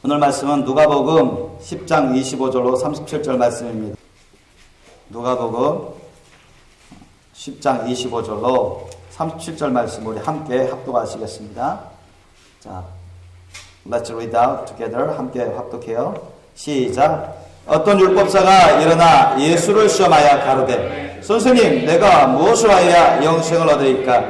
오늘 말씀은 누가복음 10장 25절로 37절 말씀입니다. 누가복음 10장 25절로 37절 말씀 우리 함께 합독하시겠습니다. 자, Let's read out together. 함께 합독해요. 시작. 어떤 율법사가 일어나 예수를 시험하여 가로되 선생님, 내가 무엇을 하여야 영생을 얻으리까?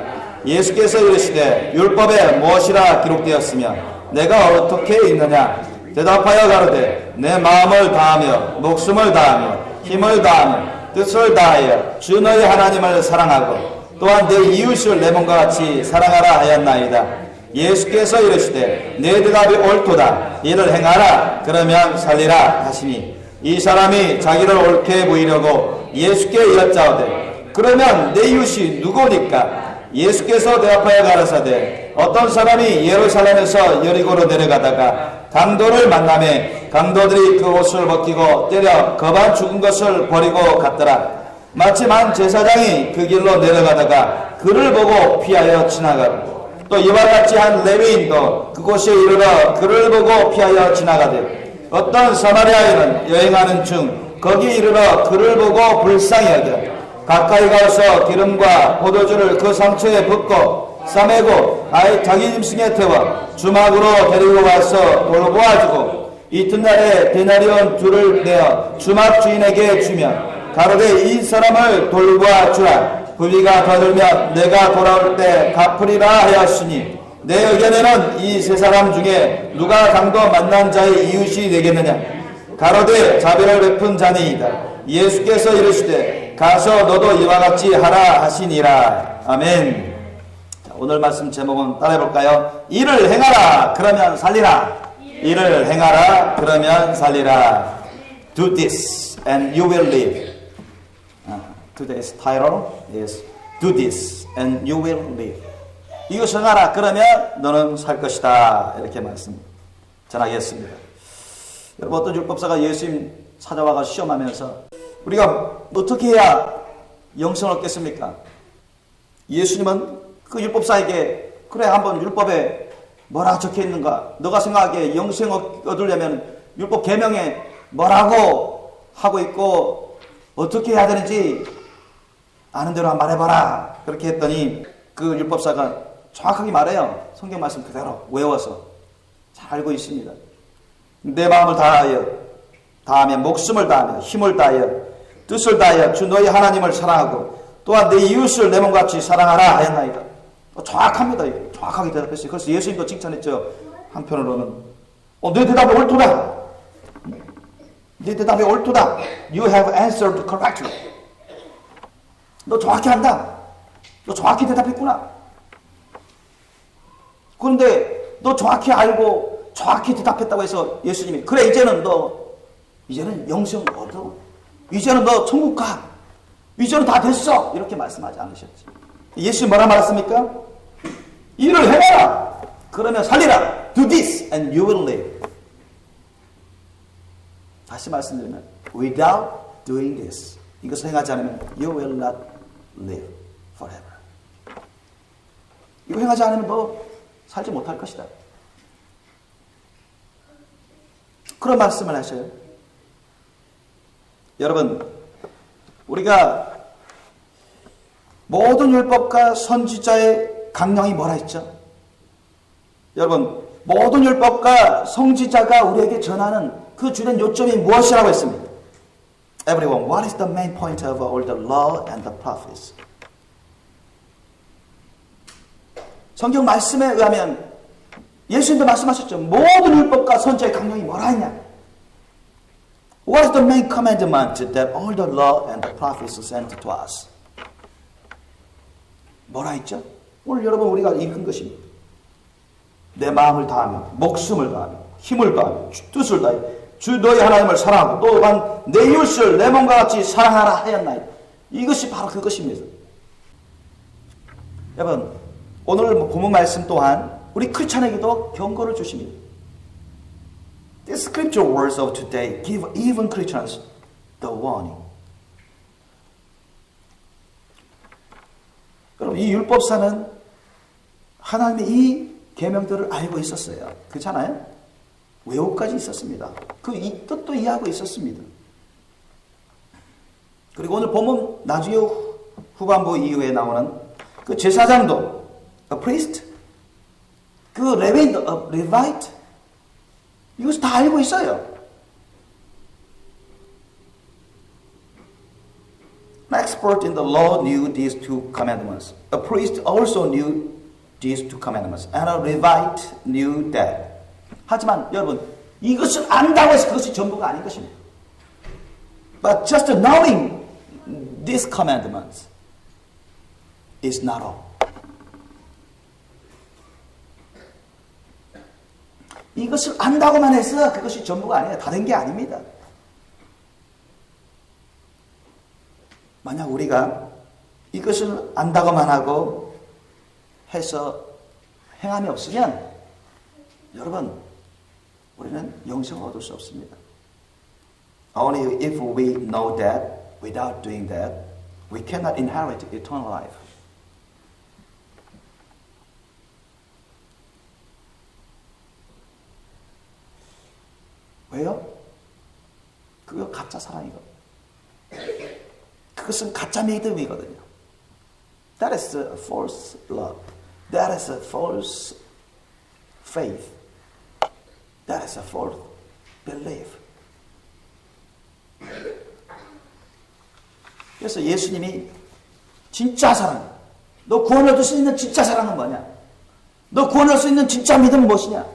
예수께서 이르시되 율법에 무엇이라 기록되었으며 내가 어떻게 읽느냐? 대답하여 가로되 내 마음을 다하며 목숨을 다하며 힘을 다하며 뜻을 다하여 주 너희 하나님을 사랑하고 또한 내 이웃을 내 몸과 같이 사랑하라 하였나이다. 예수께서 이르시되 내 대답이 옳도다. 이를 행하라. 그러면 살리라 하시니 이 사람이 자기를 옳게 보이려고 예수께 여짜오되 그러면 내 이웃이 누구니까? 예수께서 대답하여 가라사대 어떤 사람이 예루살렘에서 여리고로 내려가다가 강도를 만나매 강도들이 그 옷을 벗기고 때려 거반 죽은 것을 버리고 갔더라. 마침 한 제사장이 그 길로 내려가다가 그를 보고 피하여 지나가고 또 이와 같이 한 레위인도 그곳에 이르러 그를 보고 피하여 지나가되 어떤 사마리아인은 여행하는 중 거기 이르러 그를 보고 불쌍히 여겨 가까이 가서 기름과 포도주를 그 상처에 붓고 싸매고 아이 자기 짐승에 태워 주막으로 데리고 와서 돌보아주고 이튿날에 데나리온 둘을 내어 주막 주인에게 주며 가로되 이 사람을 돌보아 주라. 불의가 더들면 내가 돌아올 때 갚으리라 하였으니 내 의견에는 이 세 사람 중에 누가 강도 만난 자의 이웃이 되겠느냐? 가로되 자비를 베푼 자니이다. 예수께서 이르시되 가서 너도 이와 같이 하라 하시니라. 아멘. 자, 오늘 말씀 제목은 따라해볼까요? 이를 행하라 그러면 살리라. 이를 행하라 그러면 살리라. Do this and you will live. Today's title is Do this and you will live. 이것을 하라 그러면 너는 살 것이다. 이렇게 말씀 전하겠습니다. 여러분, 어떤 율법사가 예수님 찾아와서 시험하면서 우리가 어떻게 해야 영생을 얻겠습니까? 예수님은 그 율법사에게 그래 한번 율법에 뭐라고 적혀 있는가? 너가 생각하기에 영생 얻으려면 율법 계명에 뭐라고 하고 있고 어떻게 해야 되는지 아는 대로 말해봐라. 그렇게 했더니 그 율법사가 정확하게 말해요. 성경 말씀 그대로 외워서 잘 알고 있습니다. 내 마음을 다하며 목숨을 다하며 힘을 다하여 뜻을 다하여 주 너희 하나님을 사랑하고 또한 내 이웃을 내 몸같이 사랑하라 하였나이다. 정확합니다. 정확하게 대답했어요. 그래서 예수님도 칭찬했죠. 한편으로는 내 대답이 옳도다. 네 대답이 옳도다. You have answered correctly. 너 정확히 한다. 너 정확히 대답했구나. 그런데 너 정확히 알고 정확히 대답했다고 해서 예수님이 그래 이제는 영생 얻어. 이제는 너 천국 가. 이제는 다 됐어. 이렇게 말씀하지 않으셨지. 예수님 뭐라 말했습니까? 이를 해라. 그러면 살리라. Do this and you will live. 다시 말씀드리면 without doing this. 이것을 행하지 않으면 you will not live forever. 이거 행하지 않으면 너 살지 못할 것이다. 그런 말씀을 하셔요. 여러분, 우리가 모든 율법과 선지자의 강령이 뭐라 했죠? 여러분, 모든 율법과 선지자가 우리에게 전하는 그 주된 요점이 무엇이라고 했습니까? Everyone, what is the main point of all the law and the prophets? 성경 말씀에 의하면 예수님도 말씀하셨죠. 모든 율법과 선지자의 강령이 뭐라 했냐? What is the main commandment that all the law and the prophets sent to us? 뭐라 했죠? 오늘 여러분 우리가 읽은 것입니다. 내 마음을 다하며 목숨을 다하며 힘을 다하며 뜻을 다하여 주 너희 하나님을 사랑하고 또한 내 이웃을 내 몸과 같이 사랑하라 하였나이다. 이것이 바로 그것입니다. 여러분, 오늘 본문 말씀 또한 우리 크리스찬에게도 경고를 주십니다. The scripture words of today give even Christians the warning. 여러분, 이 율법사는 하나님의 이 계명들을 알고 있었어요. 그렇잖아요? 외우까지 있었습니다. 그 이 뜻도 이해하고 있었습니다. 그리고 오늘 보면 나중에 후반부 이후에 나오는 그 제사장도 a priest, 그 레빈도 a levite, 이것을 다 알고 있어요. An expert in the law knew these two commandments. A priest also knew these two commandments. And a Levite knew that. 하지만 여러분, 이것을 안다고 해서 그것이 전부가 아닌 것입니다. But just knowing these commandments is not all. 이것을 안다고만 해서 그것이 전부가 아니에요. 다른 게 아닙니다. 만약 우리가 이것을 안다고만 하고 해서 행함이 없으면 여러분 우리는 영생을 얻을 수 없습니다. Only if we know that without doing that we cannot inherit eternal life. 왜요? 그거 가짜 사랑이거든요. 그것은 가짜 믿음이거든요. That is a false love. That is a false faith. That is a false belief. 그래서 예수님이 진짜 사랑, 너 구원을 얻을 수 있는 진짜 사랑은 뭐냐? 너 구원할 수 있는 진짜 믿음은 무엇이냐?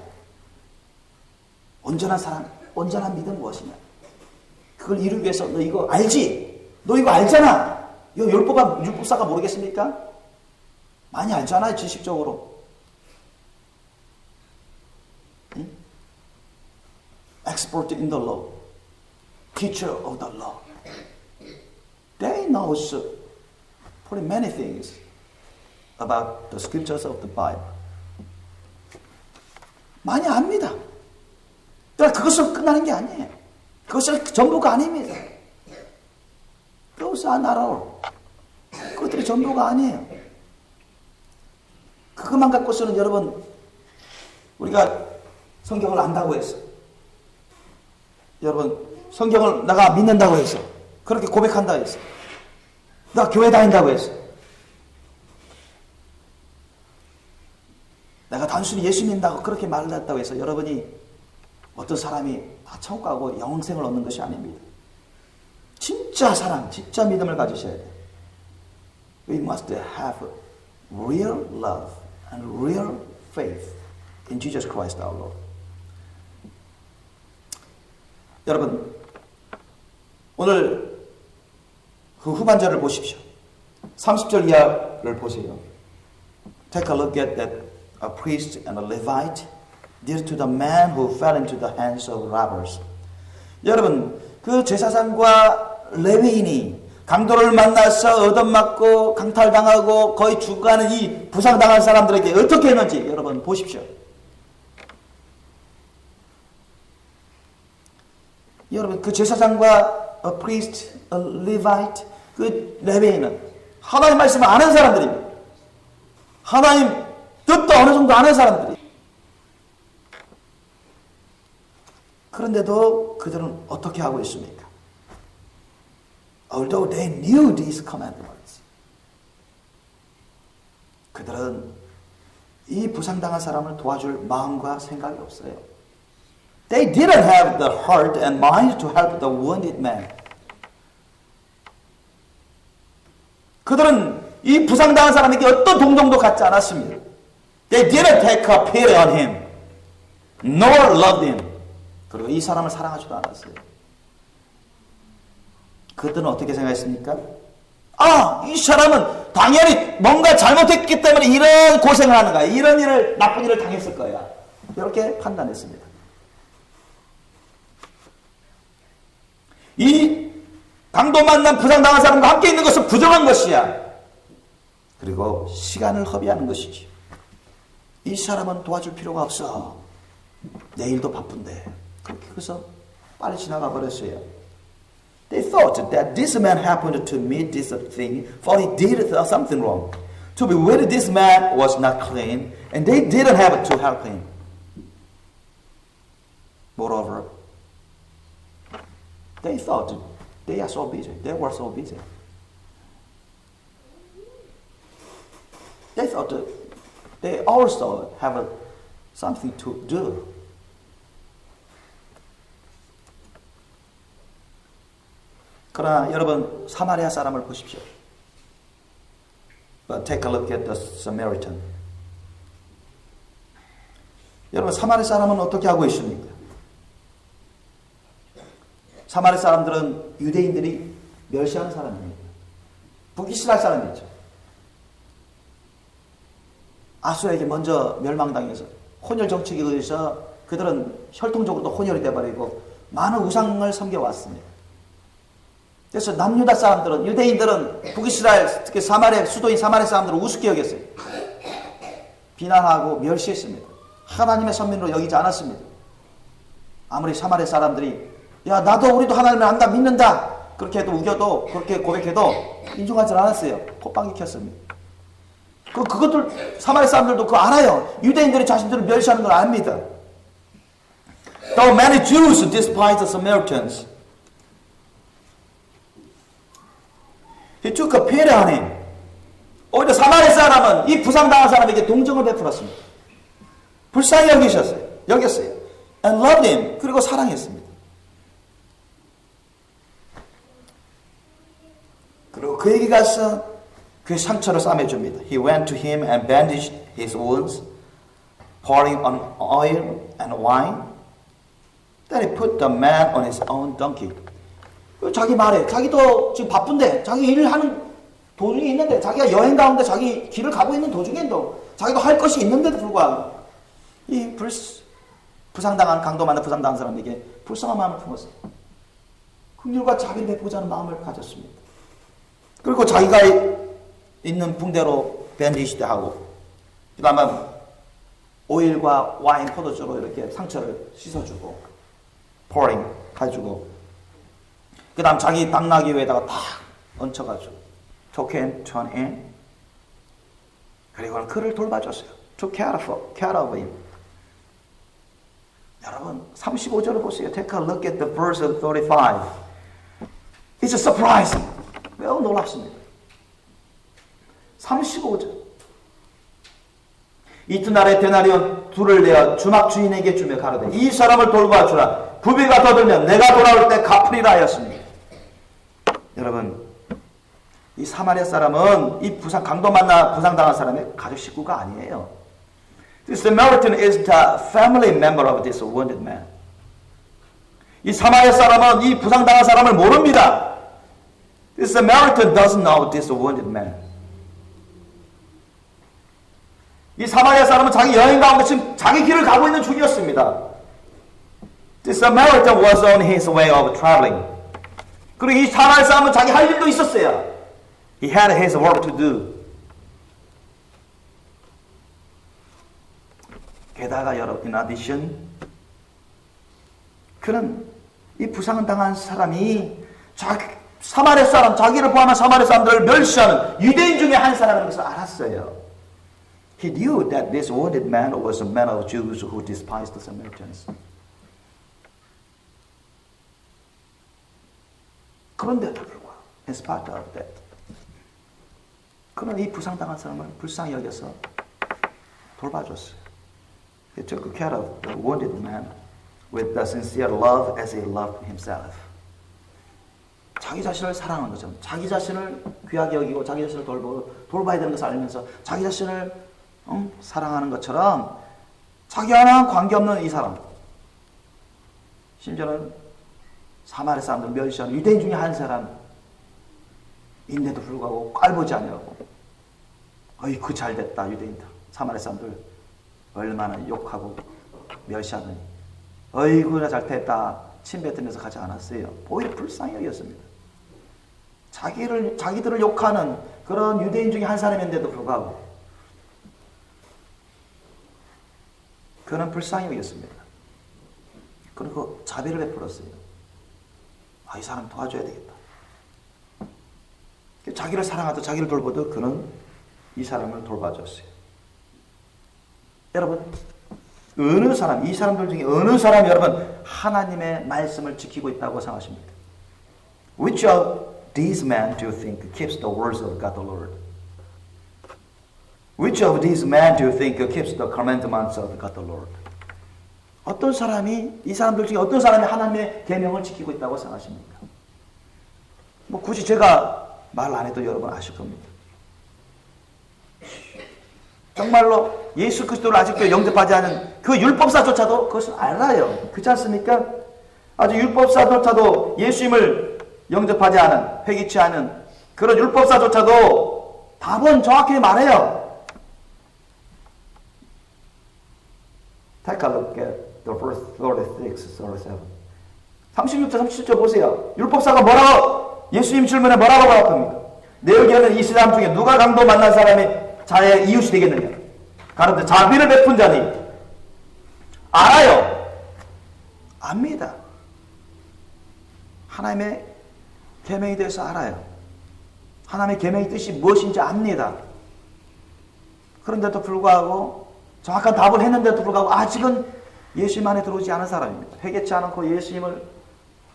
온전한 사랑, 온전한 믿음은 무엇이냐? 그걸 이루기 위해서 너 이거 알지? 너 이거 알잖아. 이거 율법사가 모르겠습니까? 많이 알잖아요, 지식적으로. 응? Expert in the law, teacher of the law. They know pretty many things about the scriptures of the Bible. 많이 압니다. 그러니까 그것은 끝나는 게 아니에요. 그것은 전부가 아닙니다. Those are not all. 그것들이 전부가 아니에요. 그것만 갖고서는 여러분 우리가 성경을 안다고 해서 여러분 성경을 내가 믿는다고 해서 그렇게 고백한다고 해서 내가 교회 다닌다고 해서 내가 단순히 예수 믿는다고 그렇게 말을 했다고 해서 여러분이 어떤 사람이 다 천국 가고 영생을 얻는 것이 아닙니다. 진짜 사랑, 진짜 믿음을 가지셔야 돼요. We must have real love and real faith in Jesus Christ our Lord. 여러분, 오늘 그 후반절을 보십시오. 30절 이하를 보세요. Take a look at that a priest and a Levite did to the man who fell into the hands of robbers. 여러분, 그 제사장과 레위인이 강도를 만나서 얻어맞고 강탈당하고 거의 죽어가는 이 부상당한 사람들에게 어떻게 했는지 여러분 보십시오. 여러분 그 제사장과 a priest, a Levite, 그 레위인은 하나님 말씀을 아는 사람들입니다. 하나님 뜻도 어느 정도 아는 사람들이. 그런데도 그들은 어떻게 하고 있습니까? Although they knew these commandments, 그들은 이 부상당한 사람을 도와줄 마음과 생각이 없어요. They didn't have the heart and mind to help the wounded man. 그들은 이 부상당한 사람에게 어떤 동정도 갖지 않았습니다. They didn't take a pity on him, nor loved him. 그리고 이 사람을 사랑하지도 않았어요. 그들은 어떻게 생각했습니까? 아, 이 사람은 당연히 뭔가 잘못했기 때문에 이런 고생을 하는 거야. 이런 일을, 나쁜 일을 당했을 거야. 이렇게 판단했습니다. 이 강도 만난 부상당한 사람과 함께 있는 것은 부정한 것이야. 그리고 시간을 허비하는 것이지. 이 사람은 도와줄 필요가 없어. 내일도 바쁜데. 그렇게 해서 빨리 지나가 버렸어요. They thought that this man happened to me this thing, for he did something wrong. To be with this man was not clean, and they didn't have to help him. Moreover, they thought they are so busy. They were so busy. They thought they also have something to do. 그러나 여러분 사마리아 사람을 보십시오. But take a look at the Samaritan. 여러분 사마리아 사람은 어떻게 하고 있습니까? 사마리아 사람들은 유대인들이 멸시하는 사람입니다. 북이스라엘 사람이죠. 아수르에게 먼저 멸망당해서 혼혈 정책에 의해서 그들은 혈통적으로도 혼혈이 돼버리고 많은 우상을 섬겨왔습니다. 그래서 남유다 사람들은 유대인들은 북이스라엘 특히 사마리아 수도인 사마리아 사람들을 우습게 여겼어요. 비난하고 멸시했습니다. 하나님의 선민으로 여기지 않았습니다. 아무리 사마리아 사람들이 야 나도 우리도 하나님을 안다 믿는다 그렇게 해도 우겨도 그렇게 고백해도 인정하지 않았어요. 콧방귀 켰습니다. 그것들 사마리아 사람들도 그거 알아요. 유대인들이 자신들을 멸시하는 걸 압니다. Though many Jews despised the Samaritans, He took a pity on him. 오히려 사마리아 사람은 이 부상당한 사람에게 동정을 베풀었습니다. 불쌍히 여겼어요. And loved him. 그리고 사랑했습니다. 그리고 그에게 가서 그의 상처를 싸매줍니다. He went to him and bandaged his wounds, pouring on oil and wine. Then he put the man on his own donkey. 자기 말에 자기도 지금 바쁜데 자기 일을 하는 도중에 있는데 자기가 여행 가운데 자기 길을 가고 있는 도중에도 자기도 할 것이 있는데도 불구하고 이 부상당한 강도 만나 부상당한 사람에게 불쌍한 마음을 품었어요. 긍휼과 자비를 베푸고자 하는 마음을 가졌습니다. 그리고 자기가 있는 붕대로 밴디시드 하고 그 다음에 오일과 와인 포도주로 이렇게 상처를 씻어주고 pouring 해주고 그 다음 자기 당나귀 위에다가 탁 얹혀가지고 took him, turn in 그리고 그를 돌봐줬어요. took care of him. 여러분 35절을 보세요. Take a look at the verse of 35. It's a surprise. 매우 놀랍습니다. 35절. 이튿날에 데나리온 둘을 내어 주막 주인에게 주며 가로되 이 사람을 돌봐주라. 부비가 더 들면 내가 돌아올 때 갚으리라 하였습니다. 여러분 이 사마리아 사람은 이 강도 만나 부상당한 사람의 가족 식구가 아니에요. This Samaritan is the family member of this wounded man. 이 사마리아 사람은 이 부상당한 사람을 모릅니다. This Samaritan doesn't know this wounded man. 이 사마리아 사람은 자기 여행 가운데 지금 자기 길을 가고 있는 중이었습니다. This Samaritan was on his way of traveling. 그리고 이 사마리아 사람은 자기 할 일도 있었어요. He had his work to do. 게다가 여러분, in addition, 그는 이 부상을 당한 사람이 사마리아 사람, 자기를 포함한 사마리아 사람들을 멸시하는 유대인 중에 한 사람인 것을 알았어요. He knew that this wounded man was a man of Jews who despised the Samaritans. 그런데도 불구하고, in spite of that, 그는 이 부상당한 사람을 불쌍히 여겨서 돌봐줬어요. He took care of the wounded man with the sincere love as he loved himself. 자기 자신을 사랑하는 것처럼 자기 자신을 귀하게 여기고 자기 자신을 돌봐야 되는 것을 알면서 자기 자신을 사랑하는 것처럼 자기와는 관계없는 이 사람, 심지어는 사마리아 사람들 멸시하는 유대인 중에 한 사람인데도 불구하고 깔보지 않냐고 어이구 잘됐다 유대인들 사마리아 사람들 얼마나 욕하고 멸시하더니 어이구나 잘됐다 침 뱉으면서 가지 않았어요. 오히려 불쌍히 여겼습니다. 자기들을 욕하는 그런 유대인 중에 한 사람인데도 불구하고 그는 불쌍히 여겼습니다. 그리고 자비를 베풀었어요. 이 사람 도와줘야 되겠다. 자기를 사랑하듯 자기를 돌보듯 그는 이 사람을 돌봐줬어요. 여러분, 어느 사람, 이 사람들 중에 어느 사람이 여러분 하나님의 말씀을 지키고 있다고 생각하십니까? Which of these men do you think keeps the words of God the Lord? Which of these men do you think keeps the commandments of God the Lord? 어떤 사람이, 이 사람들 중에 어떤 사람이 하나님의 계명을 지키고 있다고 생각하십니까? 뭐 굳이 제가 말 안 해도 여러분 아실 겁니다. 정말로 예수 그리스도를 아직도 영접하지 않은 그 율법사조차도 그것을 알아요. 그렇지 않습니까? 아주 율법사조차도 예수님을 영접하지 않은, 회개치 않은 그런 율법사조차도 답은 정확히 말해요. Take a look at the verse 36, 37. 36절, 37절 보세요. 율법사가 뭐라고, 예수님 질문에 뭐라고 답합니까? 내 의견은 이 사람 중에 누가 강도 만난 사람이 자의 이웃이 되겠느냐? 가로되 자비를 베푼 자니 알아요. 압니다. 하나님의 계명에 대해서 알아요. 하나님의 계명의 뜻이 무엇인지 압니다. 그런데도 불구하고 정확한 답을 했는데도 불구하고 아직은 예수님 안에 들어오지 않은 사람입니다. 회개치 않고 예수님을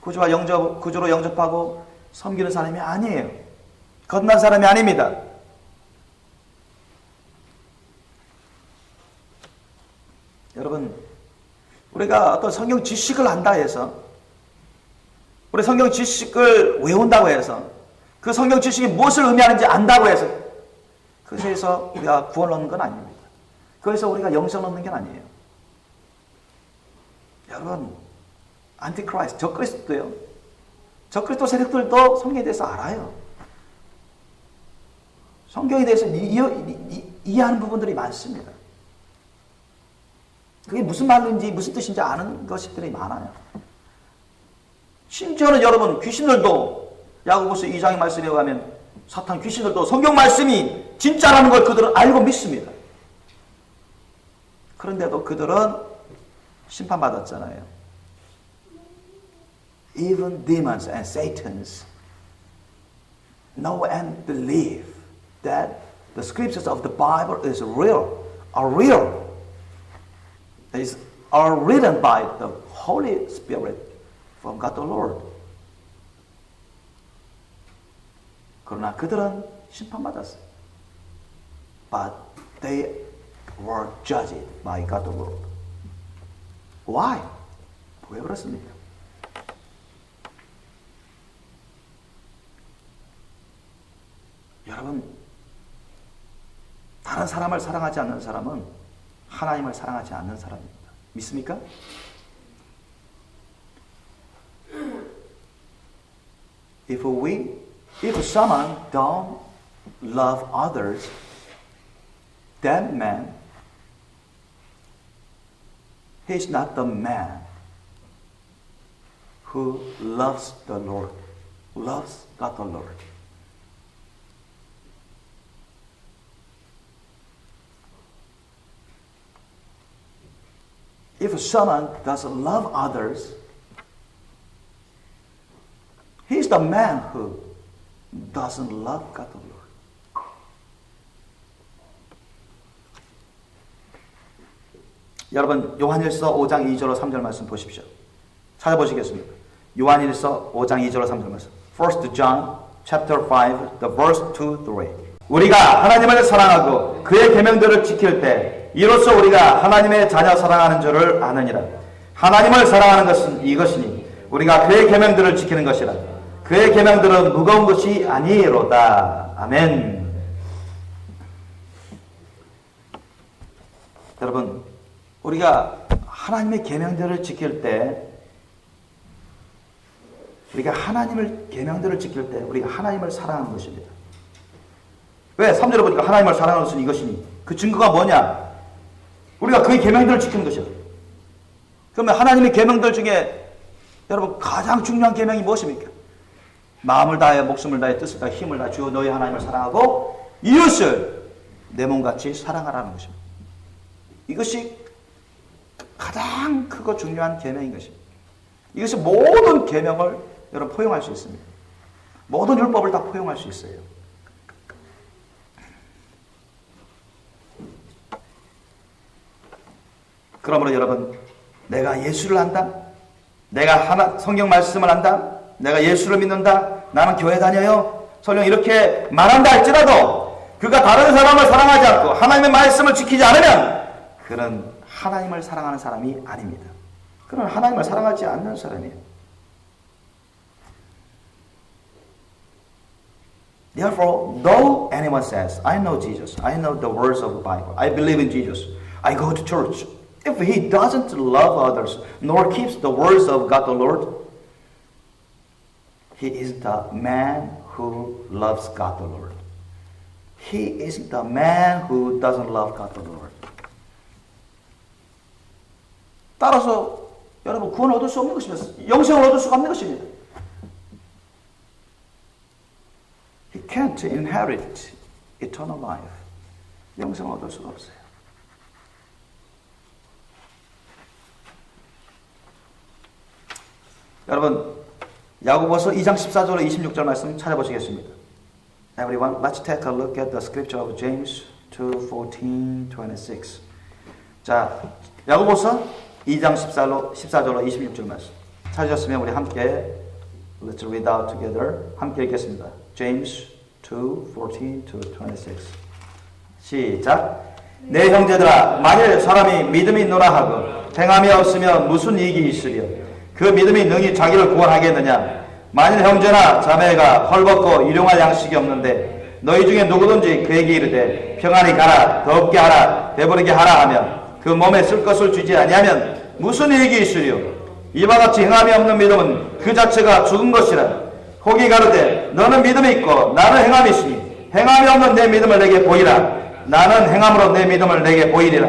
구주로 영접하고 섬기는 사람이 아니에요. 거듭난 사람이 아닙니다. 여러분, 우리가 어떤 성경 지식을 안다 해서, 우리 성경 지식을 외운다고 해서, 그 성경 지식이 무엇을 의미하는지 안다고 해서, 그래서 우리가 구원을 얻는 건 아닙니다. 그래서 우리가 영생을 얻는 게 아니에요. 여러분, 안티크라이스트, 적그리스도요. 적그리스도 세력들도 성경에 대해서 알아요. 성경에 대해서 이해하는 부분들이 많습니다. 그게 무슨 말인지 무슨 뜻인지 아는 것들이 많아요. 심지어는 여러분 귀신들도 야고보서 2장의 말씀에 의하면 사탄 귀신들도 성경 말씀이 진짜라는 걸 그들은 알고 믿습니다. 그런데도 그들은 심판받았잖아요. Even demons and Satans know and believe that the scriptures of the Bible is real, are real. Are written by the Holy Spirit from God the Lord. 그러나 그들은 심판받았어요. But they were judged by God the Lord. Why? 왜 그렇습니까? 여러분, 다른 사람을 사랑하지 않는 사람은 하나님을 사랑하지 않는 사람입니다. 믿습니까? If someone don't love others, that man, he is not the man who loves the Lord, loves God the Lord. If someone doesn't love others, he's the man who doesn't love God the Lord. 여러분 요한일서 5장 2절로 3절 말씀 보십시오. 찾아보시겠습니다. 요한일서 5장 2절로 3절 말씀. 1 John chapter 5, the verse 2, 3. 우리가 하나님을 사랑하고 그의 계명들을 지킬 때 이로써 우리가 하나님의 자녀 사랑하는 줄을 아느니라. 하나님을 사랑하는 것은 이것이니 우리가 그의 계명들을 지키는 것이라. 그의 계명들은 무거운 것이 아니로다. 아멘. 여러분, 우리가 하나님의 계명들을 지킬 때, 우리가 하나님의 계명들을 지킬 때 우리가 하나님을 사랑하는 것입니다. 왜? 3절에 보니까 하나님을 사랑하는 것은 이것이니 그 증거가 뭐냐? 우리가 그의 계명들을 지키는 것이다. 그러면 하나님의 계명들 중에 여러분 가장 중요한 계명이 무엇입니까? 마음을 다해 목숨을 다해 뜻을 다해 힘을 다해 주 너희 하나님을 사랑하고 이웃을 내 몸같이 사랑하라는 것입니다. 이것이 가장 크고 중요한 계명인 것입니다. 이것이 모든 계명을 여러분 포용할 수 있습니다. 모든 율법을 다 포용할 수 있어요. 그러므로 여러분, 내가 예수를 안다, 내가 성경 말씀을 안다, 내가 예수를 믿는다, 나는 교회 다녀요, 설령 이렇게 말한다 할지라도 그가 다른 사람을 사랑하지 않고 하나님의 말씀을 지키지 않으면 그는 하나님을 사랑하는 사람이 아닙니다. 그는 하나님을 사랑하지 않는 사람이에요. Therefore, though anyone says, I know Jesus, I know the words of the Bible, I believe in Jesus, I go to church. If he doesn't love others, nor keeps the words of God the Lord, he is the man who loves God the Lord. He is the man who doesn't love God the Lord. 따라서 여러분 구원을 얻을 수 없는 것입니다. 영생을 얻을 수가 없는 것입니다. He can't inherit eternal life. 영생을 얻을 수가 없어요. 여러분, 야고보서 2장 14절로 26절 말씀 찾아보시겠습니다. Everyone, let's take a look at the scripture of James 2:14-26. 자, 야고보서 2장 14절로 26절 말씀 찾으셨으면 우리 함께 Let's read out together. 함께 읽겠습니다. James 2:14-26. 시작. 내 형제들아, 만일 사람이 믿음이 있노라 하고 행함이 없으면 무슨 이익이 있으랴? 그 믿음이 능히 자기를 구원하겠느냐? 만일 형제나 자매가 헐벗고 일용할 양식이 없는데 너희 중에 누구든지 그에게 이르되 평안히 가라, 덥게 하라, 배부르게 하라 하면 그 몸에 쓸 것을 주지 아니하면 무슨 이익이 있으리요? 이와 같이 행함이 없는 믿음은 그 자체가 죽은 것이라. 혹이 가로되 너는 믿음이 있고 나는 행함이 있으니 행함이 없는 내 믿음을 내게 보이라. 나는 행함으로 내 믿음을 내게 보이리라.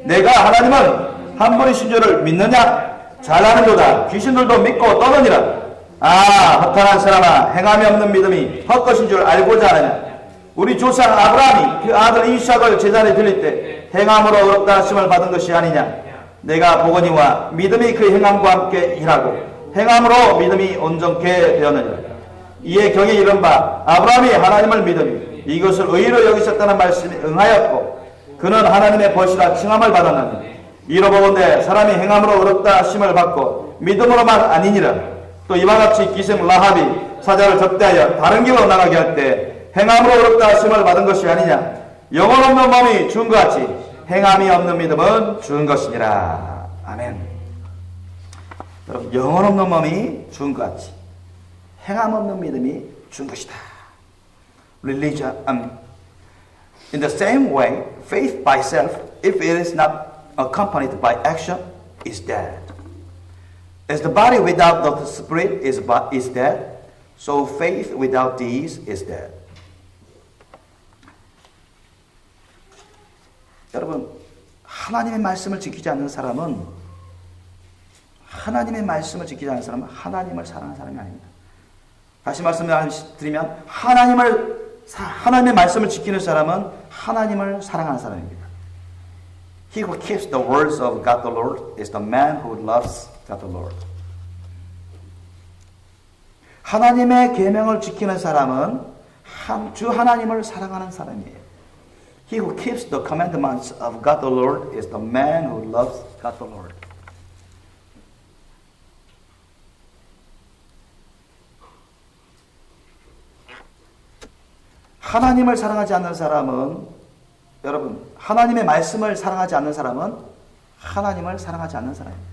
내가 하나님은 한 분이신 줄을 믿느냐? 잘하는도다. 귀신들도 믿고 떠느니라. 아, 허탄한 사람아, 행함이 없는 믿음이 헛것인 줄 알고자 하느냐? 우리 조상 아브라함이 그 아들 이삭을 제자리에 드릴 때 행함으로 의롭다 하심을 받은 것이 아니냐? 내가 보거니와 믿음이 그 행함과 함께 일하고 행함으로 믿음이 온전케 되었느니라. 이에 경에 이른 바 아브라함이 하나님을 믿으니 이것을 의로 여기셨다는 말씀에 응하였고 그는 하나님의 벗이라 칭함을 받았느니 이로 보건대 사람이 행함으로 의롭다 하심을 받고 믿음으로만 아니니라. 또 이와 같이 기생 라합이 사자를 접대하여 다른 길로 나가게 할 때 행함으로 의롭다 하심을 받은 것이 아니냐? 영혼 없는 몸이 죽은 것 같이 행함이 없는 믿음은 죽은 것이니라. 아멘. 여러분, 영혼 없는 몸이 죽은 것 같이 행함 없는 믿음이 죽은 것이다. Religion, in the same way, faith by self, if it is not accompanied by action, is dead. As the body without the spirit is dead, so faith without deeds is dead. 여러분, 하나님의 말씀을 지키지 않는 사람은 하나님의 사랑하는 사람이 아닙니다. 다시 말씀드리면 하나님의 말씀을 지키는 사람은 하나님을 사랑하는 사람입니다. He who keeps the words of God the Lord is the man who loves God the Lord. 하나님의 계명을 지키는 사람은 주 하나님을 사랑하는 사람이에요. He who keeps the commandments of God the Lord is the man who loves God the Lord. 하나님을 사랑하지 않는 사람은, 여러분, 하나님의 말씀을 사랑하지 않는 사람은 하나님을 사랑하지 않는 사람입니다.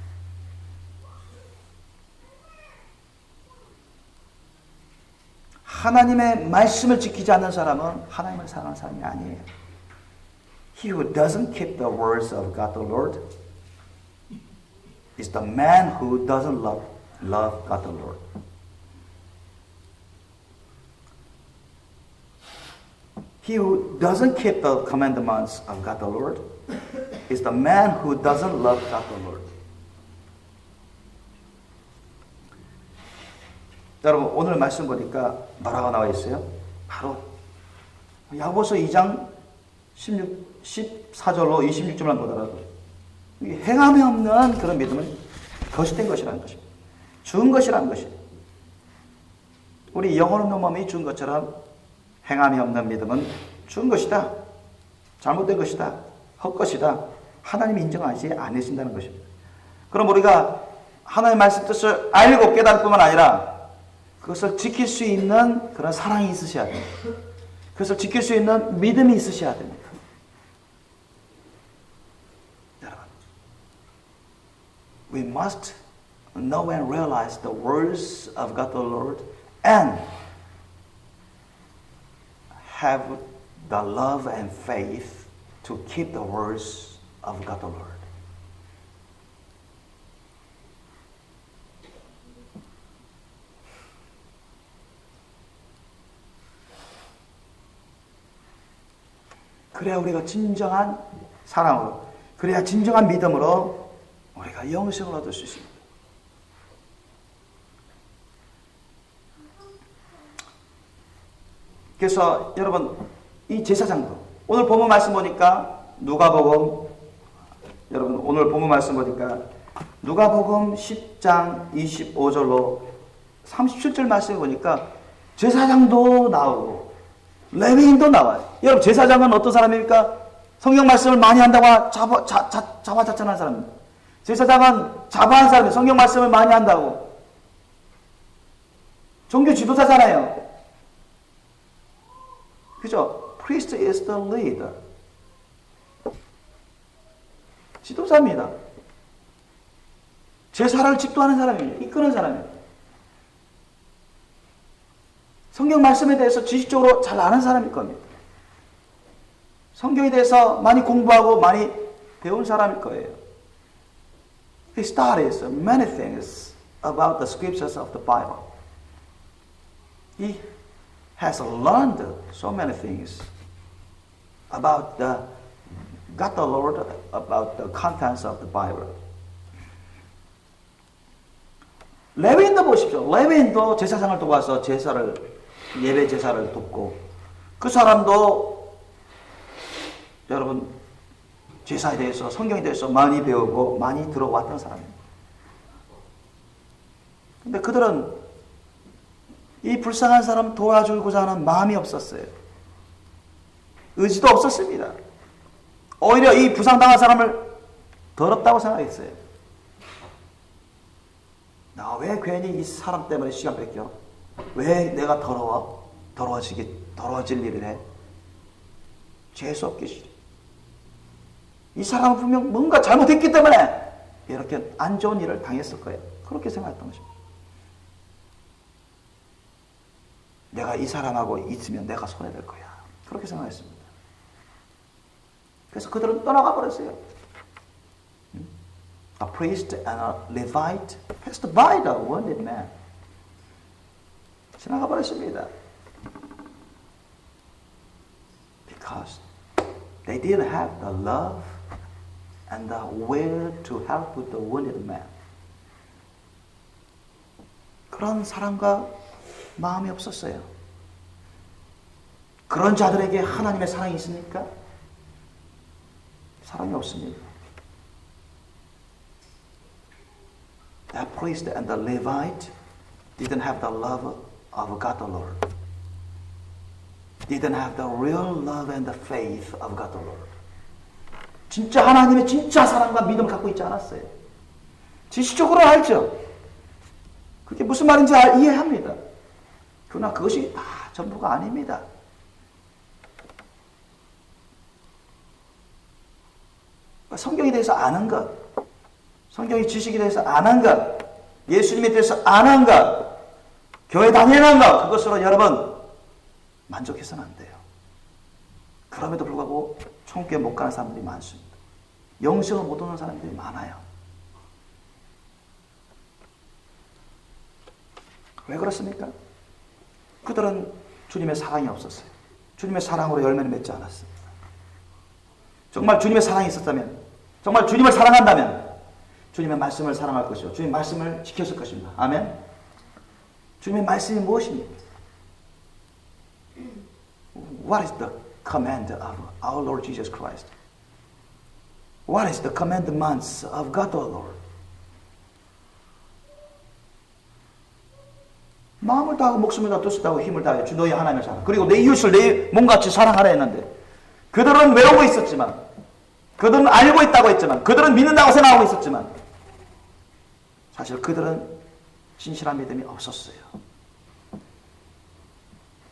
하나님의 말씀을 지키지 않는 사람은 하나님을 사랑하는 사람이 아니에요. He who doesn't keep the words of God the Lord is the man who doesn't love God the Lord. He who doesn't keep the commandments of God the Lord is the man who doesn't love God the Lord. 여러분, 오늘 말씀 보니까 뭐라고 나와 있어요? 바로 야고보서 2장 14절로 26절만 보더라도 행함이 없는 그런 믿음은 거짓된 것이라는 것입니다. 죽은 것이라는 것입니다. 우리 영혼 없는 몸이 죽은 것처럼 행함이 없는 믿음은 죽은 것이다. 잘못된 것이다. 헛것이다. 하나님이 인정하지 않으신다는 것입니다. 그럼 우리가 하나님의 말씀 뜻을 알고 깨달을 뿐만 아니라 그것을 지킬 수 있는 그런 사랑이 있으셔야 됩니다. 그것을 지킬 수 있는 믿음이 있으셔야 됩니다. 여러분, we must know and realize the words of God the Lord and have the love and faith to keep the words of God the Lord. 그래야 우리가 진정한 사랑으로, 그래야 진정한 믿음으로 우리가 영생을 얻을 수 있습니다. 그래서 여러분, 이 제사장도 오늘 본문 말씀 보니까 누가복음, 여러분 오늘 본문 말씀 보니까 누가복음 10장 25절로 37절 말씀 보니까 제사장도 나오고 레위인도 나와요. 여러분, 제사장은 어떤 사람입니까? 성경 말씀을 많이 한다고 자화자찬한 사람입니다. 제사장은 자부한 사람이에요. 성경 말씀을 많이 한다고. 종교 지도자잖아요. 그죠? Priest is the leader. 지도자입니다. 제사를 집도하는 사람입니다. 이끄는 사람입니다. 성경 말씀에 대해서 지식적으로 잘 아는 사람일 겁니다. 성경에 대해서 많이 공부하고 많이 배운 사람일 거예요. He studies many things about the scriptures of the Bible. He has learned so many things about God the Lord, about the contents of the Bible. 레위인도 보십시오. 레위인도 제사장을 도와서 예배 제사를 돕고, 그 사람도 여러분 제사에 대해서, 성경에 대해서 많이 배우고 많이 들어왔던 사람입니다. 근데 그들은 이 불쌍한 사람 도와주고자 하는 마음이 없었어요. 의지도 없었습니다. 오히려 이 부상당한 사람을 더럽다고 생각했어요. 나 왜 괜히 이 사람 때문에 시간 뺏겨? 왜 내가 더러워질 일을 해? 재수 없게 싫어. 이 사람은 분명 뭔가 잘못했기 때문에 이렇게 안 좋은 일을 당했을 거예요. 그렇게 생각했던 것입니다. 내가 이 사람하고 있으면 내가 손해될 거야. 그렇게 생각했습니다. 그래서 그들은 떠나가 버렸어요. A priest and a Levite passed by the wounded man. 지나가 버렸습니다. Because they didn't have the love and the will to help with the wounded man. 그런 사랑과 마음이 없었어요. 그런 자들에게 하나님의 사랑이 있습니까? 사랑이 없습니다. The priest and the Levite didn't have the love of God the Lord. Didn't have the real love and the faith of God the Lord. 진짜 하나님의 진짜 사랑과 믿음을 갖고 있지 않았어요. 지식적으로 알죠. 그게 무슨 말인지 이해합니다. 그러나 그것이 다 전부가 아닙니다. 성경에 대해서 아는 것, 성경의 지식에 대해서 아는 것, 예수님에 대해서 아는 것, 교회 다니는 것, 그것으로 여러분 만족해서는 안 돼요. 그럼에도 불구하고 천국에 못 가는 사람들이 많습니다. 영생을 못 얻는 사람들이 많아요. 왜 그렇습니까? 그들은 주님의 사랑이 없었어요. 주님의 사랑으로 열매를 맺지 않았습니다. 정말 주님의 사랑이 있었다면, 정말 주님을 사랑한다면 주님의 말씀을 사랑할 것이요, 주님의 말씀을 지켰을 것입니다. 아멘. 주님의 말씀이 무엇입니까? What is the command of our Lord Jesus Christ? What is the commandments of God the Lord? 마음을 다하고 목숨을 다하고 뜻을 다하고 힘을 다하여 주 너희 하나님을 사랑, 그리고 내 이웃을 내 몸같이 사랑하라 했는데, 그들은 외우고 있었지만 그 그들은 알고 있다고 했지만, 그들은 믿는다고 생각하고 있었지만, 사실 그들은 진실한 믿음이 없었어요.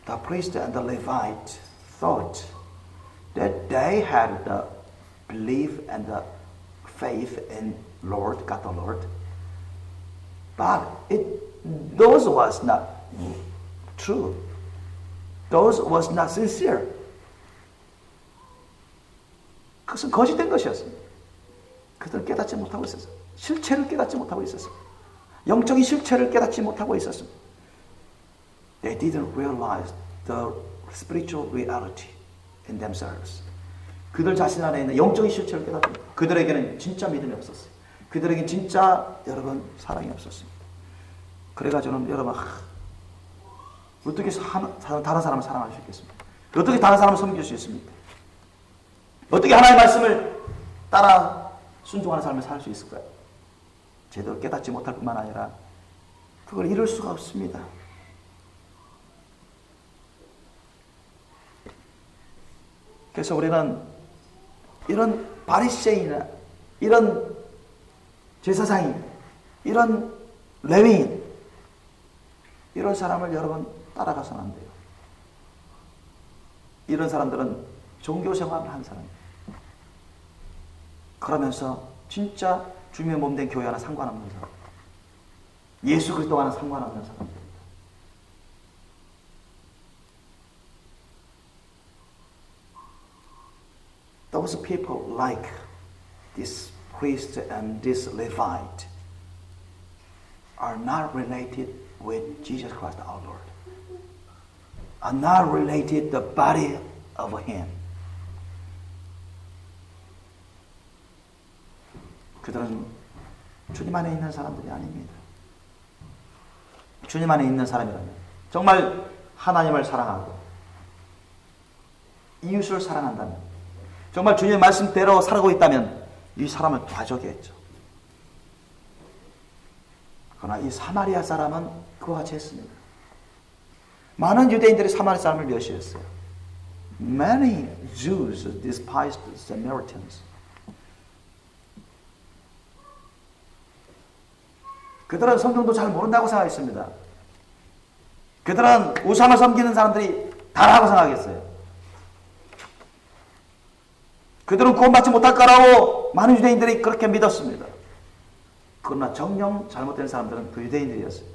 The priest and the Levite thought that they had the belief and the faith in Lord, God the Lord, but those was not true. Those was not sincere. 그것은 거짓된 것이었습니다. 그들은 깨닫지 못하고 있었어요. 실체를 깨닫지 못하고 있었어요. 영적인 실체를 깨닫지 못하고 있었습니다. They didn't realize the spiritual reality in themselves. 그들 자신 안에 있는 영적인 실체를 깨닫지 못하고, 그들에게는 진짜 믿음이 없었어요. 그들에게는 진짜 여러분 사랑이 없었습니다. 그래가지고는 여러분 어떻게 다른 사람을 사랑할 수 있겠습니까? 어떻게 다른 사람을 섬길 수 있습니까? 어떻게 하나님의 말씀을 따라 순종하는 삶을 살 수 있을까요? 제대로 깨닫지 못할 뿐만 아니라 그걸 이룰 수가 없습니다. 그래서 우리는 이런 바리새인이나 이런 제사장인, 이런 레위인, 이런 사람을 여러분 따라가서는 안 돼요. 이런 사람들은 종교생활을 한 사람이에요. 그러면서 진짜 주님의 몸된 교회와는 상관없는 사람, 예수 그리스도와는 상관없는 사람입니다. Those people like this priest and this Levite are not related with Jesus Christ our Lord, are not related to the body of Him. 그들은 주님 안에 있는 사람들이 아닙니다. 주님 안에 있는 사람이라면 정말 하나님을 사랑하고 이웃을 사랑한다면, 정말 주님의 말씀대로 살아가고 있다면 이 사람을 봐주겠죠. 그러나 이 사마리아 사람은 그와 같이 했습니다. 많은 유대인들이 사마리아 사람을 멸시했어요. Many Jews despised the Samaritans. 그들은 성경도 잘 모른다고 생각했습니다. 그들은 우상을 섬기는 사람들이 다라고 생각했어요. 그들은 구원받지 못할 거라고 많은 유대인들이 그렇게 믿었습니다. 그러나 정녕 잘못된 사람들은 그 유대인들이었어요.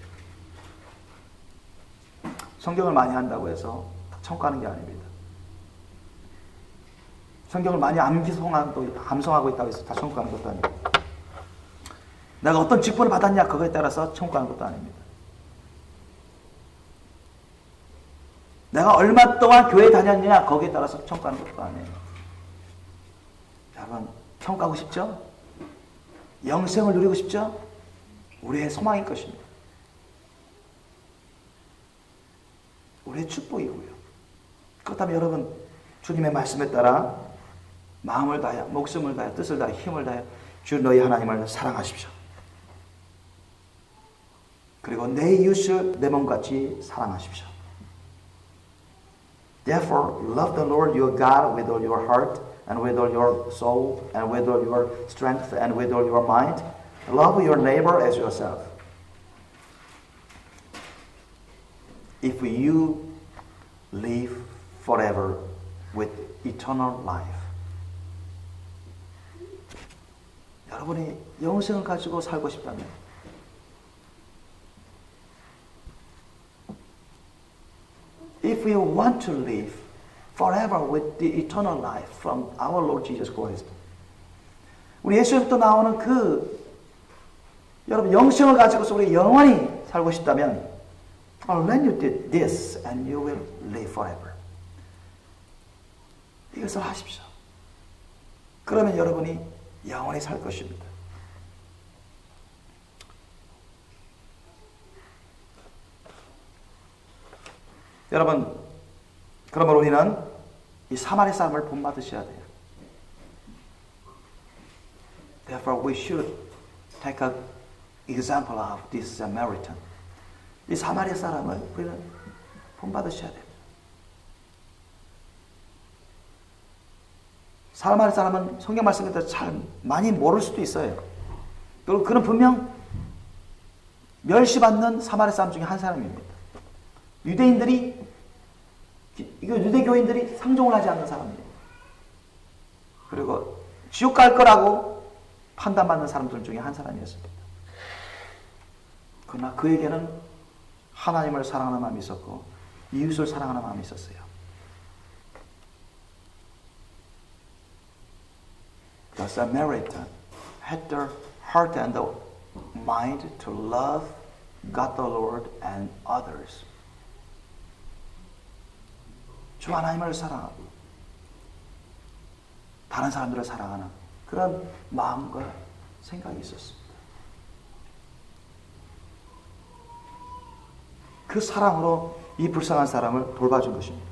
성경을 많이 한다고 해서 천국하는 게 아닙니다. 성경을 많이 암송하고 있다고 해서 다 천국하는 것도 아닙니다. 내가 어떤 직분을 받았냐 그거에 따라서 천국하는 것도 아닙니다. 내가 얼마 동안 교회 다녔냐 거기에 따라서 천국하는 것도 아니에요. 여러분 천국 가고 싶죠? 영생을 누리고 싶죠? 우리의 소망일 것입니다. 우리의 축복이고요. 그렇다면 여러분 주님의 말씀에 따라 마음을 다하여 목숨을 다하여 뜻을 다하여 힘을 다하여 주 너희 하나님을 사랑하십시오. 그리고 내 이웃을 내 몸같이 사랑하십시오. Therefore, love the Lord your God with all your heart and with all your soul and with all your strength and with all your mind. Love your neighbor as yourself. If you live forever with eternal life. 여러분이 영생을 가지고 살고 싶다면 if you want to live forever with the eternal life from our Lord Jesus Christ. 우리 예수님부터 나오는 여러분 영생을 가지고서 우리 영원히 살고 싶다면 when you did this and you will live forever. 이것을 하십시오. 그러면 여러분이 영원히 살 것입니다. 여러분, 그러므로 우리는 이 사마리 사람을 본받으셔야 돼요. Therefore, we should take an example of this Samaritan. 이 사마리아 사람을 우리는 본받으셔야 됩니다. 사마리아 사람은 성경 말씀에 대해서 잘 많이 모를 수도 있어요. 그리고 그는 분명 멸시받는 사마리아 사람 중에 한 사람입니다. 유대교인들이 상종을 하지 않는 사람이에요. 그리고 지옥 갈 거라고 판단받는 사람들 중에 한 사람이었습니다. 그러나 그에게는 하나님을 사랑하는 마음이 있었고 이웃을 사랑하는 마음이 있었어요. The Samaritan had the heart and the mind to love God the Lord and others. 주 하나님을 사랑하고 다른 사람들을 사랑하는 그런 마음과 생각이 있었습니다. 그 사랑으로 이 불쌍한 사람을 돌봐준 것입니다.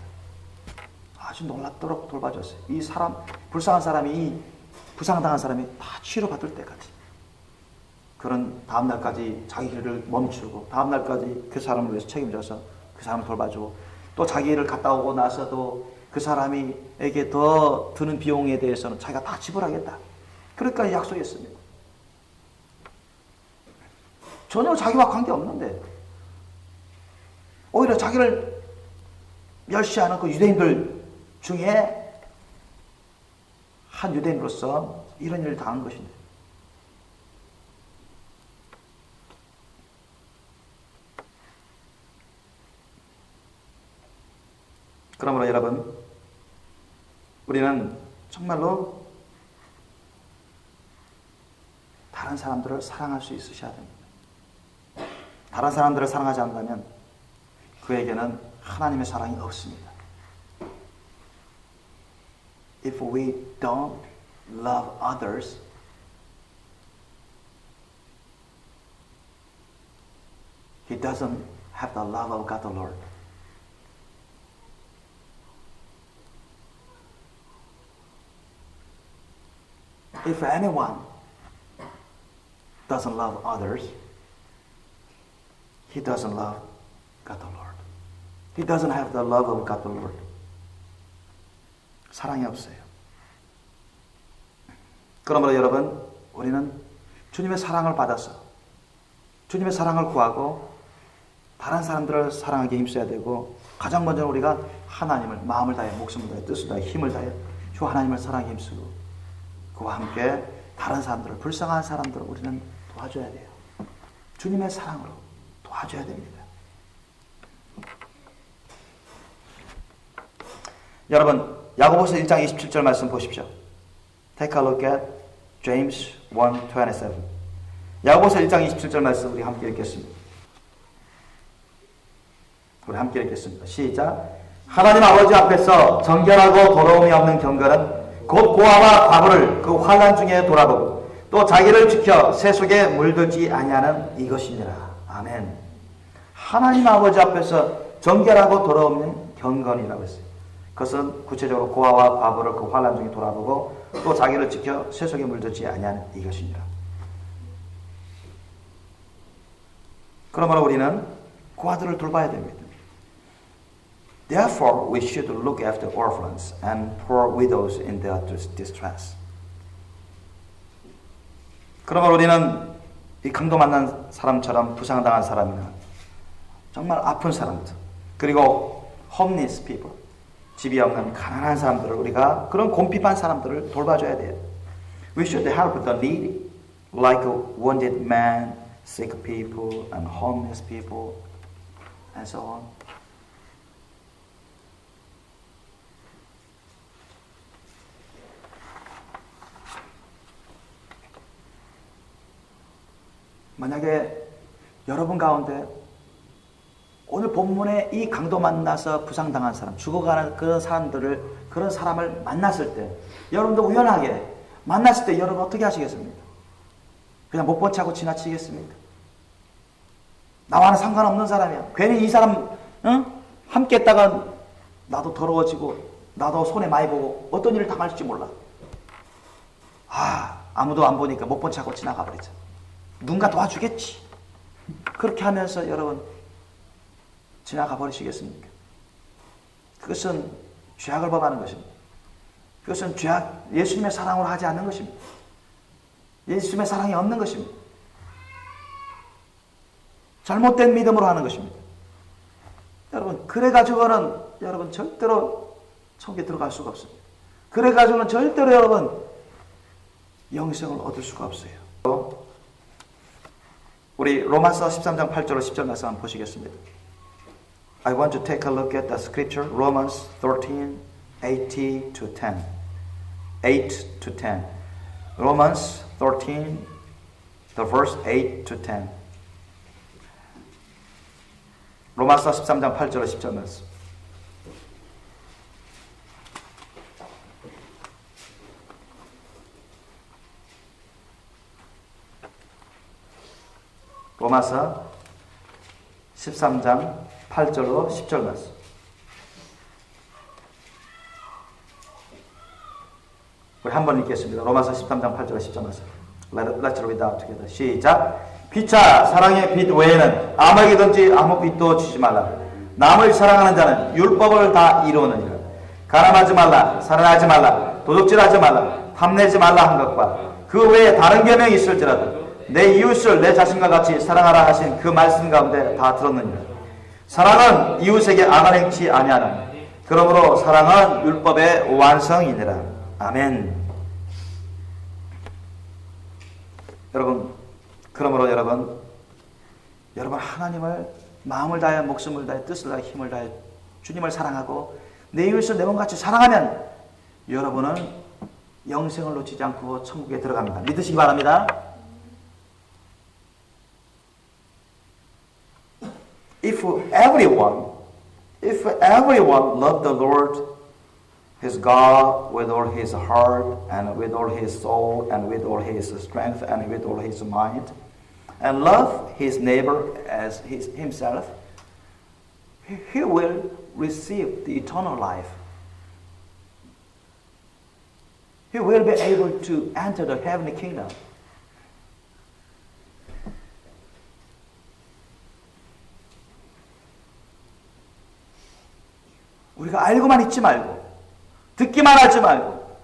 아주 놀랍도록 돌봐줬어요. 이 사람, 불쌍한 사람이, 이 부상당한 사람이 다 치료받을 때까지. 그런 다음날까지 자기 길을 멈추고 다음날까지 그 사람을 위해서 책임져서 그 사람을 돌봐주고 또 자기 일을 갔다 오고 나서도 그 사람에게 더 드는 비용에 대해서는 자기가 다 지불하겠다. 그러니까 약속했습니다. 전혀 자기와 관계없는데 오히려 자기를 멸시하는 그 유대인들 중에 한 유대인으로서 이런 일을 당한 것인데 그러므로 여러분 우리는 정말로 다른 사람들을 사랑할 수 있으셔야 됩니다. 다른 사람들을 사랑하지 않는다면 그에게는 하나님의 사랑이 없습니다. If we don't love others, he doesn't have the love of God the Lord. If anyone doesn't love others, he doesn't love God the Lord. He doesn't have the love of God the Lord. 사랑이 없어요. 그러므로 여러분, 우리는 주님의 사랑을 받아서 주님의 사랑을 구하고 다른 사람들을 사랑하기 힘써야 되고 가장 먼저 우리가 하나님을 마음을 다해 목숨을 다해 뜻을 다해 힘을 다해 주 하나님을 사랑하기 힘쓰고 그와 함께 다른 사람들을 불쌍한 사람들을 우리는 도와줘야 돼요. 주님의 사랑으로 도와줘야 됩니다. 여러분 야고보서 1장 27절 말씀 보십시오. Take a look at James 1:27. 야고보서 1장 27절 말씀 우리 함께 읽겠습니다. 우리 함께 읽겠습니다. 시작. 하나님 아버지 앞에서 정결하고 더러움이 없는 경건은 곧 고아와 과부를 그 환난 중에 돌아보고 또 자기를 지켜 새 속에 물들지 아니하는 이것이니라. 아멘. 하나님 아버지 앞에서 정결하고 더러움은 경건이라고 했어요. 그것은 구체적으로 고아와 과부를 그 환난 중에 돌아보고 또 자기를 지켜 새 속에 물들지 아니하는 이것이니라. 그러므로 우리는 고아들을 돌봐야 됩니다. Therefore, we should look after orphans and poor widows in their distress. 그러므로 우리는 이 강도 만난 사람처럼 부상당한 사람이나 정말 아픈 사람들 그리고 homeless people 집이 없는 가난한 사람들을 우리가 그런 곰핍한 사람들을 돌봐줘야 돼요. We should help the needy like wounded men, sick people, and homeless people, and so on. 만약에 여러분 가운데 오늘 본문에 이 강도 만나서 부상당한 사람, 죽어가는 그런 사람을 만났을 때 여러분도 우연하게 만났을 때 여러분 어떻게 하시겠습니까? 그냥 못 본 척하고 지나치겠습니까? 나와는 상관없는 사람이야. 괜히 이 사람 함께 했다가 나도 더러워지고 나도 손해 많이 보고 어떤 일을 당할지 몰라. 아무도 안 보니까 못 본 척하고 지나가 버리죠. 누군가 도와주겠지. 그렇게 하면서 여러분 지나가 버리시겠습니까? 그것은 죄악을 범하는 것입니다. 그것은 예수님의 사랑으로 하지 않는 것입니다. 예수님의 사랑이 없는 것입니다. 잘못된 믿음으로 하는 것입니다. 여러분, 그래가지고는 여러분 절대로 천국에 들어갈 수가 없습니다. 그래가지고는 절대로 여러분 영생을 얻을 수가 없어요. 우리 로마서 13장 8절로 10절 말씀 한번 보시겠습니다. I want to take a look at the scripture, Romans 13, 8 to 10. 8 to 10. Romans 13, the verse 8 to 10. 로마서 13장 8절로 10절 말씀. 로마서 13장 8절로 10절 말씀. 우리 한번 읽겠습니다. 로마서 13장 8절로 10절 말씀. Let's read out together. 시작. 피차 사랑의 빛 외에는 아무에게든지 아무 빛도 주지 말라. 남을 사랑하는 자는 율법을 다 이루느니라. 가늠하지 말라, 살인하지 말라, 도둑질하지 말라, 탐내지 말라 한 것과 그 외에 다른 계명이 있을지라도 내 이웃을 내 자신과 같이 사랑하라 하신 그 말씀 가운데 다 들었느니라. 사랑은 이웃에게 악을 행치 아니하나니 그러므로 사랑은 율법의 완성이니라. 아멘. 그러므로 여러분 하나님을 마음을 다해 목숨을 다해 뜻을 다해 힘을 다해 주님을 사랑하고 내 이웃을 내 몸같이 사랑하면 여러분은 영생을 놓치지 않고 천국에 들어갑니다. 믿으시기 바랍니다. If everyone loved the Lord his God with all his heart and with all his soul and with all his strength and with all his mind, and love his neighbor as himself, he will receive the eternal life. He will be able to enter the heavenly kingdom. 우리가 알고만 있지 말고 듣기만 하지 말고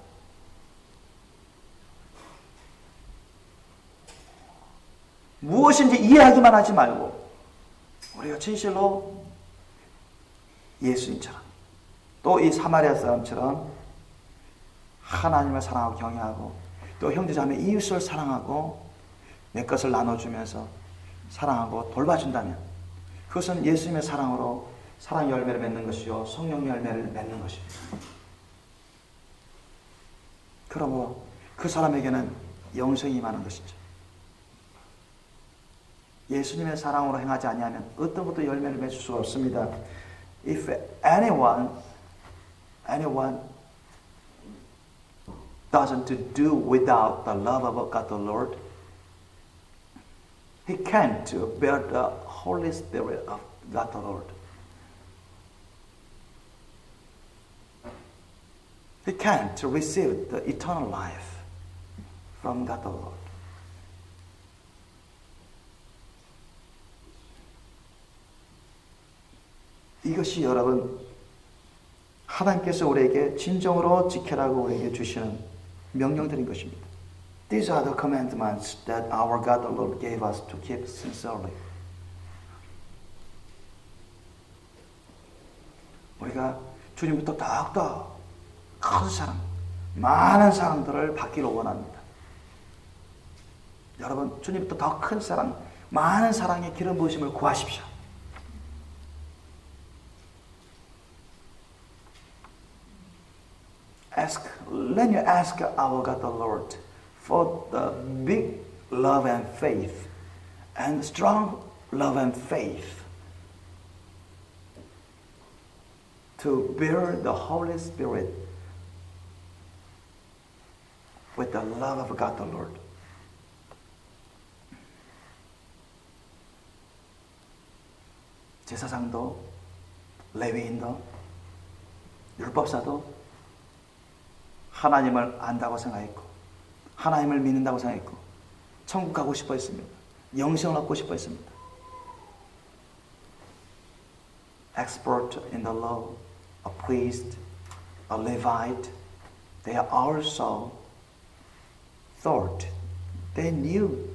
무엇인지 이해하기만 하지 말고 우리가 진실로 예수님처럼 또 이 사마리아 사람처럼 하나님을 사랑하고 경외하고 또 형제자매 이웃을 사랑하고 내 것을 나눠주면서 사랑하고 돌봐준다면 그것은 예수님의 사랑으로 사랑 열매를 맺는 것이요 성령 열매를 맺는 것입니다. 그러므로 그 사람에게는 영생이 임하는 것이죠. 예수님의 사랑으로 행하지 아니하면 어떤 것도 열매를 맺을 수가 없습니다. If anyone doesn't do without the love of God the Lord, he can't bear the Holy Spirit of God the Lord. He can't receive the eternal life from God the Lord. 이것이 여러분 하나님께서 우리에게 진정으로 지켜라고 우리에게 주시는 명령들인 것입니다. These are the commandments that our God the Lord gave us to keep sincerely. 우리가 주님부터 더욱더 큰 사랑, 많은 사랑들을 받기를 원합니다. 여러분, 주님부터 더 큰 사랑, 많은 사랑의 기름 부으심을 구하십시오. Let you ask our God the Lord for the big love and faith and strong love and faith to bear the Holy Spirit with the love of God the Lord. 제사장도 레위인도 율법사도 하나님을 안다고 생각했고 하나님을 믿는다고 생각했고 천국 가고 싶어 했습니다. 영생을 얻고 싶어 했습니다. Expert in the law, a priest, a Levite, they also thought, they knew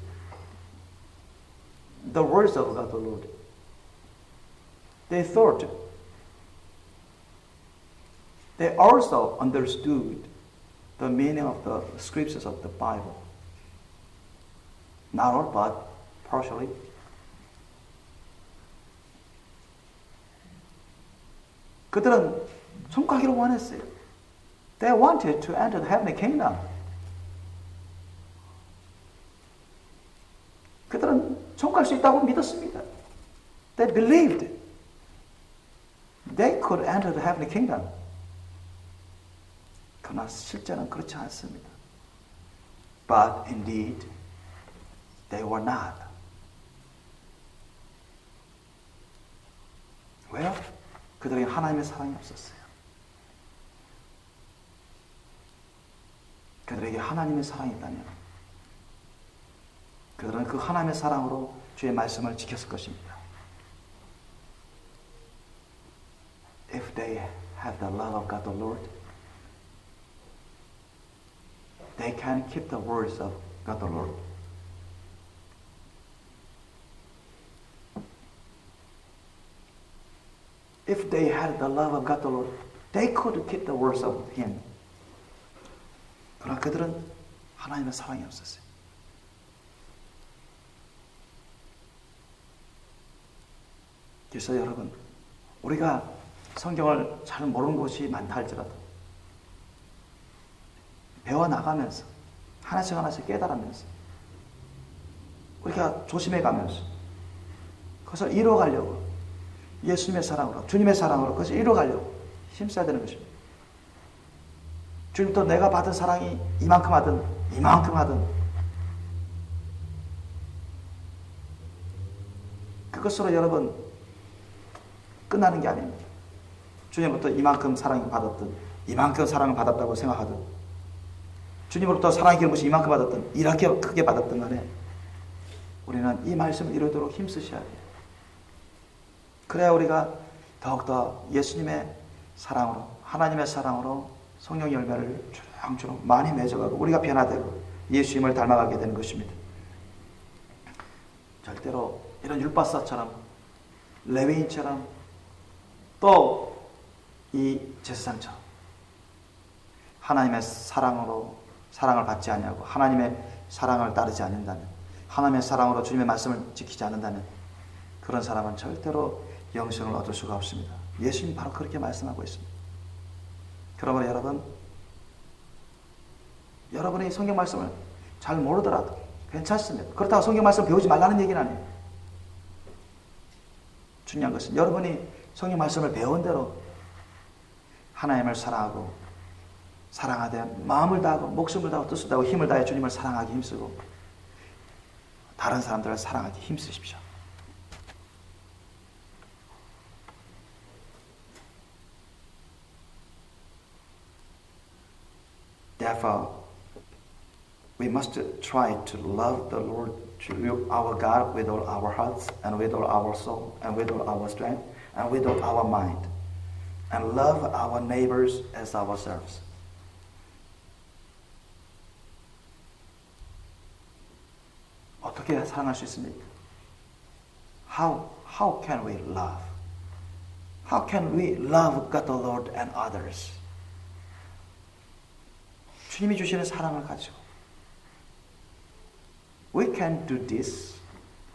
the words of God the Lord. They thought, they also understood the meaning of the scriptures of the Bible. Not all, but partially. 그들은 천국가기를 원했어요. They wanted to enter the heavenly kingdom. 그들은 천국 갈 수 있다고 믿었습니다. They believed they could enter the heavenly kingdom. 그러나 실제는 그렇지 않습니다. But indeed, they were not. 왜요? 그들에게 하나님의 사랑이 없었어요. 그들에게 하나님의 사랑이 있다면 그들은 그 하나님의 사랑으로 주의 말씀을 지켰을 것입니다. If they have the love of God the Lord, they can keep the words of God the Lord. If they had the love of God the Lord, they could keep the words of Him. 그러나 그들은 하나님의 사랑이 없었어요. 그래서 여러분, 우리가 성경을 잘 모르는 곳이 많다 할지라도 배워나가면서 하나씩 하나씩 깨달으면서 우리가 조심해가면서 그것을 이뤄가려고 예수님의 사랑으로, 주님의 사랑으로 그것을 이뤄가려고 힘써야 되는 것입니다. 주님도 내가 받은 사랑이 이만큼 하든 이만큼 하든 그것으로 여러분 끝나는 게 아닙니다. 주님으로부터 이만큼 사랑을 받았든 이만큼 사랑을 받았다고 생각하든 주님으로부터 사랑이 기는 것이 이만큼 받았든 이렇게 크게 받았든 간에 우리는 이 말씀을 이루도록 힘쓰셔야 돼요. 그래야 우리가 더욱더 예수님의 사랑으로 하나님의 사랑으로 성령 열매를 주렁주렁 많이 맺어가고 우리가 변화되고 예수님을 닮아가게 되는 것입니다. 절대로 이런 율법사처럼 레위인처럼 또 이 제사장처럼 하나님의 사랑으로 사랑을 받지 아니하고 하나님의 사랑을 따르지 않는다면 하나님의 사랑으로 주님의 말씀을 지키지 않는다면 그런 사람은 절대로 영생을 얻을 수가 없습니다. 예수님 바로 그렇게 말씀하고 있습니다. 그러므로 여러분이 성경 말씀을 잘 모르더라도 괜찮습니다. 그렇다고 성경 말씀 배우지 말라는 얘기는 아니에요. 중요한 것은 여러분이 성경 말씀을 배운 대로 하나님을 사랑하고 사랑하되 마음을 다하고 목숨을 다하고 뜻을 다하고 힘을 다해 주님을 사랑하기 힘쓰고 다른 사람들을 사랑하기 힘쓰십시오. Therefore, we must try to love the Lord, our God, with all our hearts and with all our soul and with all our strength and with all our mind, and love our neighbors as ourselves. 어떻게 사랑할 수 있습니까? How can we love? How can we love God the Lord and others? 주님이 주시는 사랑을 가지고 we can do this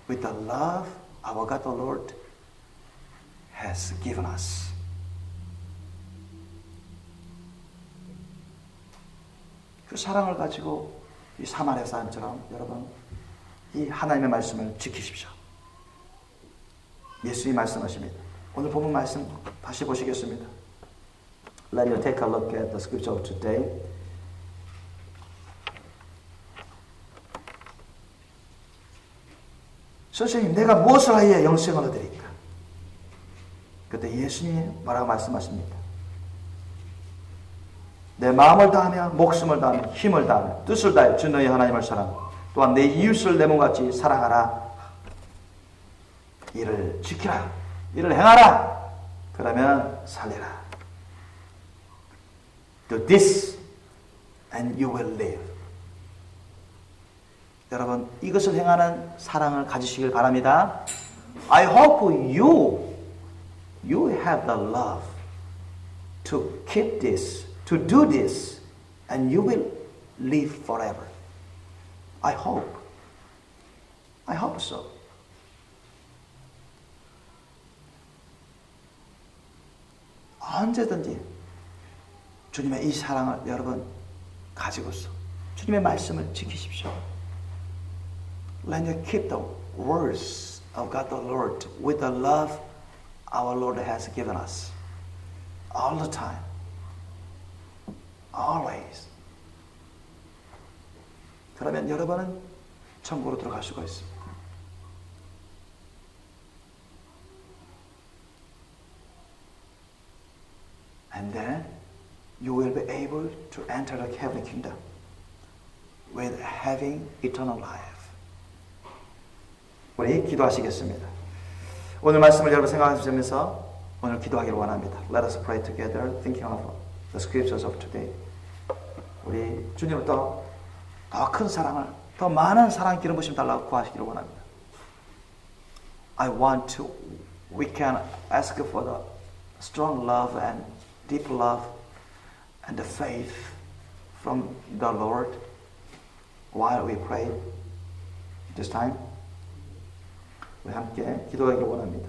with the love our God the Lord has given us. 그 사랑을 가지고 이 사마리아 사람처럼 여러분 이 하나님의 말씀을 지키십시오. 예수님이 말씀하십니다. 오늘 본문 말씀 다시 보시겠습니다. Let me take a look at the scripture of today. 선생님, 내가 무엇을 하여야 영생을 얻으리까? 그때 예수님이 뭐라고 말씀하십니까? 내 마음을 다하며 목숨을 다하며 힘을 다하며 뜻을 다해 주 너희 하나님을 사랑하고 또한 내 이웃을 내 몸같이 사랑하라. 이를 지키라. 이를 행하라. 그러면 살리라. Do this and you will live. 여러분, 이것을 행하는 사랑을 가지시길 바랍니다. I hope you have the love to keep this, to do this, and you will live forever. I hope so. 언제든지 주님의 이 사랑을 여러분 가지고서 주님의 말씀을 지키십시오. Let you keep the words of God the Lord with the love our Lord has given us. All the time. Always. 그러면 여러분은 천국으로 들어갈 수가 있습니다. And then you will be able to enter the heavenly kingdom with having eternal life. 우리 기도하시겠습니다. 오늘 말씀을 여러분 생각하시면서 오늘 기도하기를 원합니다. Let us pray together, thinking of the scriptures of today. 우리 주님부터 더 큰 사랑을, 더 많은 사랑 기름 부심 달라고 구하시기를 원합니다. We can ask for the strong love and deep love and the faith from the Lord while we pray this time. 우리 함께 기도하기를 원합니다.